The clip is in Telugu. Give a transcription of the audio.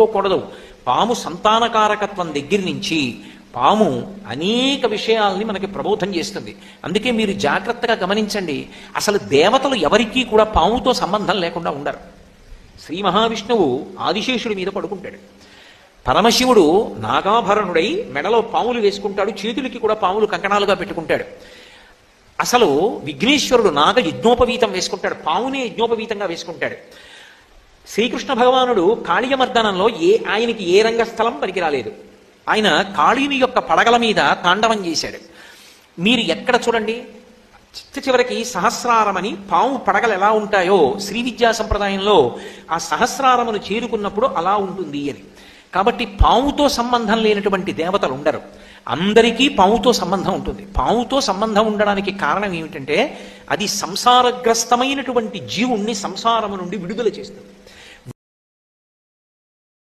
కూడదు. పాము సంతానకారకత్వం దగ్గర నుంచి పాము అనేక విషయాల్ని మనకి ప్రబోధం చేస్తుంది. అందుకే మీరు జాగ్రత్తగా గమనించండి. అసలు దేవతలు ఎవరికీ కూడా పాముతో సంబంధం లేకుండా ఉండరు. శ్రీ మహావిష్ణువు ఆదిశేషుడి మీద పడుకుంటాడు. పరమశివుడు నాగాభరణుడై మెడలో పాములు వేసుకుంటాడు, చేతులకి కూడా పాములు కంకణాలుగా పెట్టుకుంటాడు. అసలు విఘ్నేశ్వరుడు నాగ యజ్ఞోపవీతం వేసుకుంటాడు, పామునే యజ్ఞోపవీతంగా వేసుకుంటాడు. శ్రీకృష్ణ భగవానుడు కాళీయమర్దనంలో ఆయనకి ఏ రంగస్థలం పనికి రాలేదు. ఆయన కాళీని యొక్క పడగల మీద తాండవం చేశాడు. మీరు ఎక్కడ చూడండి, చివరికి సహస్రారమని పాము పడగలు ఎలా ఉంటాయో శ్రీ విద్యా సంప్రదాయంలో ఆ సహస్రారమును చేరుకున్నప్పుడు అలా ఉంటుంది అని. కాబట్టి పాముతో సంబంధం లేనటువంటి దేవతలు ఉండరు. అందరికీ పాముతో సంబంధం ఉంటుంది. పాముతో సంబంధం ఉండడానికి కారణం ఏమిటంటే అది సంసారగ్రస్తమైనటువంటి జీవుణ్ణి సంసారము నుండి విడుదల చేస్తుంది.